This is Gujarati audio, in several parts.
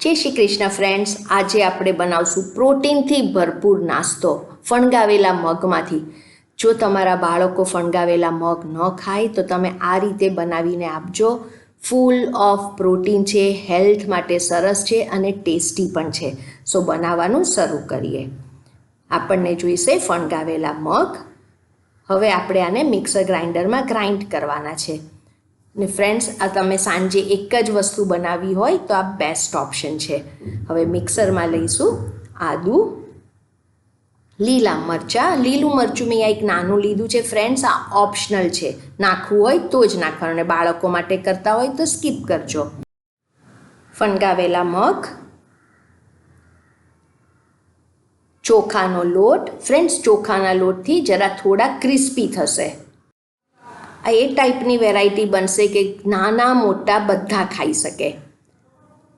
જય શ્રી કૃષ્ણ ફ્રેન્ડ્સ, આજે આપણે બનાવશું પ્રોટીનથી ભરપૂર નાસ્તો ફણગાવેલા મગમાંથી. જો તમારા બાળકો ફણગાવેલા મગ ન ખાય તો તમે આ રીતે બનાવીને આપજો. ફૂલ ઓફ પ્રોટીન છે, હેલ્થ માટે સરસ છે અને ટેસ્ટી પણ છે. સો બનાવવાનું શરૂ કરીએ. આપણને જોઈશે ફણગાવેલા મગ. હવે આપણે આને મિક્સર ગ્રાઇન્ડરમાં ગ્રાઇન્ડ કરવાના છે. ને ફ્રેન્ડ્સ, આ તમે સાંજે એક જ વસ્તુ બનાવવી હોય તો આ બેસ્ટ ઓપ્શન છે. હવે મિક્સરમાં લઈશું આદું, લીલા મરચાં. લીલું મરચું મેં એક નાનું લીધું છે ફ્રેન્ડ્સ, આ ઓપ્શનલ છે. નાખવું હોય તો જ નાખવાનું, અને બાળકો માટે કરતા હોય તો સ્કીપ કરજો. ફણગાવેલા મગ, ચોખાનો લોટ. ફ્રેન્ડ્સ, ચોખાના લોટથી જરા થોડા ક્રિસ્પી થશે. આ એ ટાઈપની વેરાયટી બનશે કે નાના મોટા બધા ખાઈ શકે.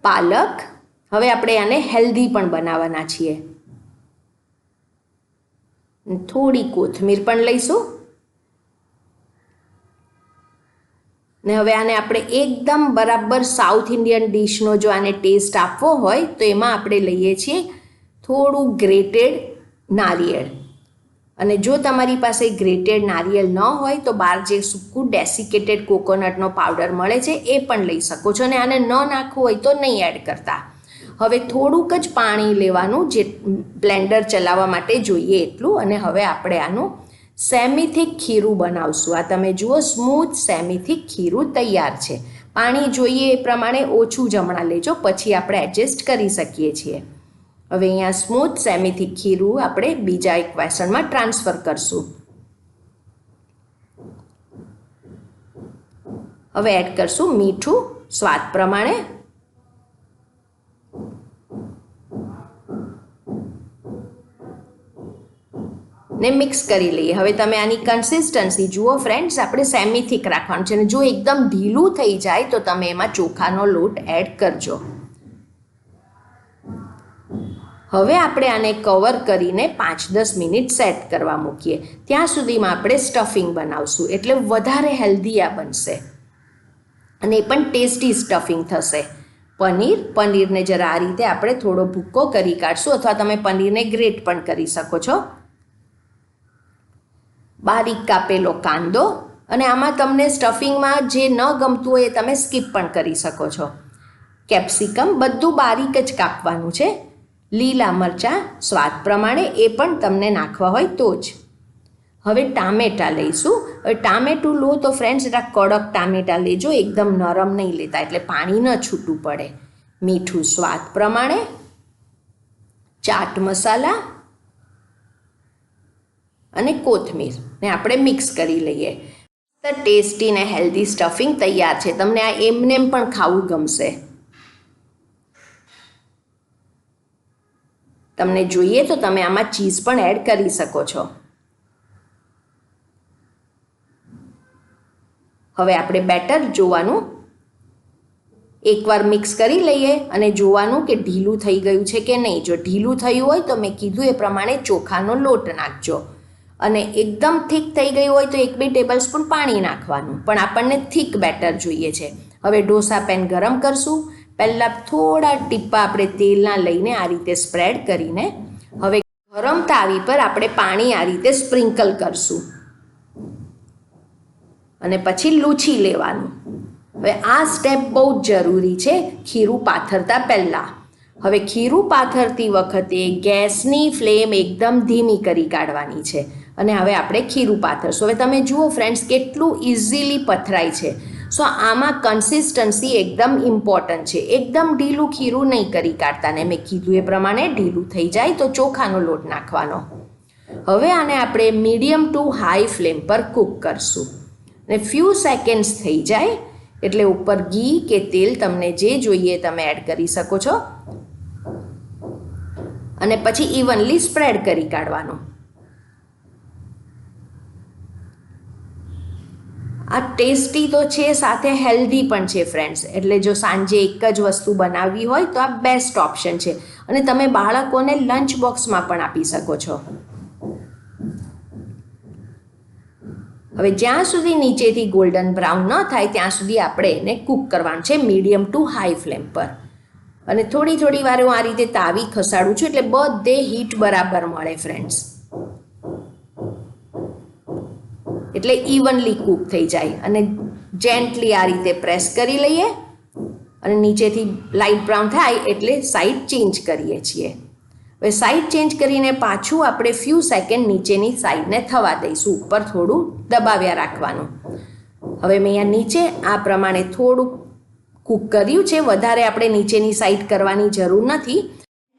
પાલક. હવે આપણે આને હેલ્ધી પણ બનાવવાના છીએ. થોડી કોથમીર પણ લઈશું. ને હવે આને આપણે એકદમ બરાબર સાઉથ ઇન્ડિયન ડિશનો જો આને ટેસ્ટ આપવો હોય તો એમાં આપણે લઈએ છીએ થોડું ગ્રેટેડ નારિયેળ. અને જો તમારી પાસે ગ્રેટેડ નારિયેળ ન હોય તો બહાર જે સૂકું ડેસિકેટેડ કોકોનટનો પાવડર મળે છે એ પણ લઈ શકો છો. અને આને ન નાખવું હોય તો નહીં એડ કરતા. હવે થોડુંક જ પાણી લેવાનું, જે બ્લેન્ડર ચલાવવા માટે જોઈએ એટલું. અને હવે આપણે આનું સેમી થીક ખીરું બનાવશું. આ તમે જુઓ, સ્મૂથ સેમી થીક ખીરું તૈયાર છે. પાણી જોઈએ એ પ્રમાણે ઓછું જ હમણાં લેજો, પછી આપણે એડજસ્ટ કરી શકીએ છીએ. હવે અહીંયા સ્મૂથ સેમી થીક ખીરું આપણે બીજા એક વાસણમાં ટ્રાન્સફર કરશું. હવે એડ કરશું મીઠું સ્વાદ પ્રમાણે. ને મિક્સ કરી લઈએ. હવે તમે આની કન્સિસ્ટન્સી જુઓ ફ્રેન્ડ્સ, આપણે સેમી થીક રાખવાનું છે. અને જો એકદમ ઢીલું થઈ જાય તો તમે એમાં ચોખાનો લોટ એડ કરજો. હવે આપણે આને કવર કરીને 5-10 મિનિટ સેટ કરવા મૂકીએ. ત્યાં સુધીમાં આપણે સ્ટફિંગ બનાવશું, એટલે વધારે હેલ્ધી આ બનશે અને એ પણ ટેસ્ટી સ્ટફિંગ થશે. પનીરને જરા આ રીતે આપણે થોડો ભૂક્કો કરી કાઢશું, અથવા તમે પનીરને ગ્રેટ પણ કરી શકો છો. બારીક કાપેલો કાંદો. અને આમાં તમને સ્ટફિંગમાં જે ન ગમતું હોય એ તમે સ્કીપ પણ કરી શકો છો. કેપ્સિકમ બધું બારીક જ કાપવાનું છે. લીલા મરચાં સ્વાદ પ્રમાણે, એ પણ તમને નાખવા હોય તો જ. હવે ટામેટાં લઈશું. હવે ટામેટું લો તો ફ્રેન્ડ્સ જરા કડક ટામેટાં લેજો, એકદમ નરમ નહીં લેતા, એટલે પાણી ન છૂટું પડે. મીઠું સ્વાદ પ્રમાણે, ચાટ મસાલા અને કોથમીર ને આપણે મિક્સ કરી લઈએ. ટેસ્ટી ને હેલ્ધી સ્ટફિંગ તૈયાર છે. તમને આ એમનેમ પણ ખાવું ગમશે. તમને જોઈએ તો તમે આમાં ચીઝ પણ એડ કરી શકો છો. હવે આપણે બેટર જોવાનું, એકવાર મિક્સ કરી લઈએ અને જોવાનું કે ઢીલું થઈ ગયું છે કે નહીં. જો ઢીલું થયું હોય તો મેં કીધું એ પ્રમાણે ચોખાનો લોટ નાખજો. અને એકદમ થીક થઈ ગયું હોય તો 1-2 ટેબલ સ્પૂન પાણી નાખવાનું. પણ આપણને થીક બેટર જોઈએ છે. હવે ઢોસા પેન ગરમ કરશું. પહેલાં થોડા ટીપા આપણે તેલના લઈને આ રીતે સ્પ્રેડ કરીને હવે ગરમ તાવી પર આપણે પાણી આ રીતે સ્પ્રિંકલ કરશું અને પછી લૂછી લેવાનું. હવે આ સ્ટેપ બહુ જ જરૂરી છે ખીરું પાથરતા પહેલાં. હવે ખીરું પાથરતી વખતે ગેસની ફ્લેમ એકદમ ધીમી કરી કાઢવાની છે. અને હવે આપણે ખીરું પાથરશું. હવે તમે જુઓ ફ્રેન્ડ્સ, કેટલું ઇઝીલી પથરાય છે. સો આમાં કન્સિસ્ટન્સી એકદમ ઇમ્પોર્ટન્ટ છે. એકદમ ઢીલું ખીરું નહીં કરી કાઢતા. ને મેં કીધું એ પ્રમાણે ઢીલું થઈ જાય તો ચોખાનો લોટ નાખવાનો. હવે આને આપણે મીડિયમ ટુ હાઈ ફ્લેમ પર કૂક કરશું. ને ફ્યુ સેકન્ડ્સ થઈ જાય એટલે ઉપર ઘી કે તેલ તમને જે જોઈએ તમે એડ કરી શકો છો. અને પછી ઇવનલી સ્પ્રેડ કરી કાઢવાનું. આ ટેસ્ટી તો છે, સાથે હેલ્ધી પણ છે ફ્રેન્ડ્સ. એટલે જો સાંજે એક જ વસ્તુ બનાવવી હોય તો આ બેસ્ટ ઓપ્શન છે. અને તમે બાળકોને લંચ બોક્સમાં પણ આપી શકો છો. હવે જ્યાં સુધી નીચેથી ગોલ્ડન બ્રાઉન ન થાય ત્યાં સુધી આપણે એને કૂક કરવાનું છે મીડિયમ ટુ હાઈ ફ્લેમ પર. અને થોડી થોડી વાર હું આ રીતે તાવી ખસાડું છું એટલે બધે હીટ બરાબર મળે ફ્રેન્ડ્સ, એટલે ઇવનલી કૂક થઈ જાય. અને જેન્ટલી આ રીતે પ્રેસ કરી લઈએ અને નીચેથી લાઇટ બ્રાઉન થાય એટલે સાઈડ ચેન્જ કરીએ છીએ. હવે સાઈડ ચેન્જ કરીને પાછું આપણે ફ્યુ સેકન્ડ નીચેની સાઈડને થવા દઈશું, ઉપર થોડું દબાવ્યા રાખવાનું. હવે મેં અહીંયા નીચે આ પ્રમાણે થોડું કૂક કર્યું છે, વધારે આપણે નીચેની સાઈડ કરવાની જરૂર નથી.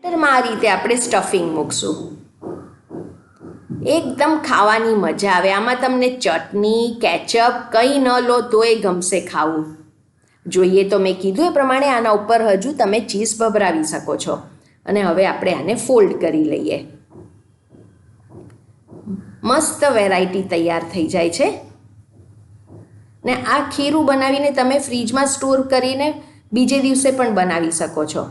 સેન્ટરમાં આ રીતે આપણે સ્ટફિંગ મૂકશું, એકદમ ખાવાની મજા આવે. આમાં તમને ચટણી કેચઅપ કંઈ ન લો તોય ગમશે ખાવું. જોઈએ તો મેં કીધું એ પ્રમાણે આના ઉપર હજુ તમે ચીઝ ભભરાવી શકો છો. અને હવે આપણે આને ફોલ્ડ કરી લઈએ. મસ્ત વેરાયટી તૈયાર થઈ જાય છે. ને આ ખીરું બનાવીને તમે ફ્રીજમાં સ્ટોર કરીને બીજે દિવસે પણ બનાવી શકો છો.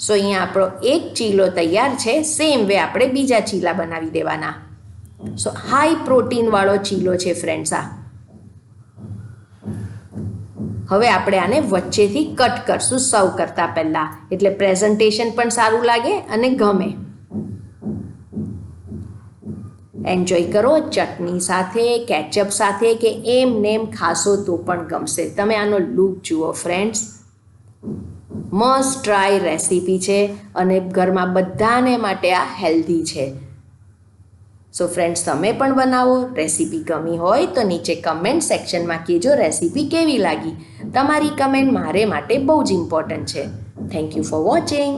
સો અહીંયા આપણો એક ચીલો તૈયાર છે. સેમ વે આપણે બીજા ચીલા બનાવી દેવાના. સો હાઈ પ્રોટીનવાળો ચીલો છે ફ્રેન્ડ્સ આ. હવે આપણે આને વચ્ચેથી કટ કરશું સર્વ કરતાં પહેલાં, એટલે પ્રેઝન્ટેશન પણ સારું લાગે અને ગમે. એન્જોય કરો ચટણી સાથે, કેચઅપ સાથે, કે એમ નેમ ખાશો તો પણ ગમશે. તમે આનો લુક જુઓ ફ્રેન્ડ્સ, મસ્ટ ટ્રાય રેસીપી છે અને ઘરમાં બધાને માટે આ હેલ્ધી છે. સો ફ્રેન્ડ્સ તમે પણ બનાવો. રેસીપી ગમી હોય તો નીચે કમેન્ટ સેક્શનમાં કહેજો રેસીપી કેવી લાગી. તમારી કમેન્ટ મારે માટે બહુ જ ઇમ્પોર્ટન્ટ છે. Thank you for watching.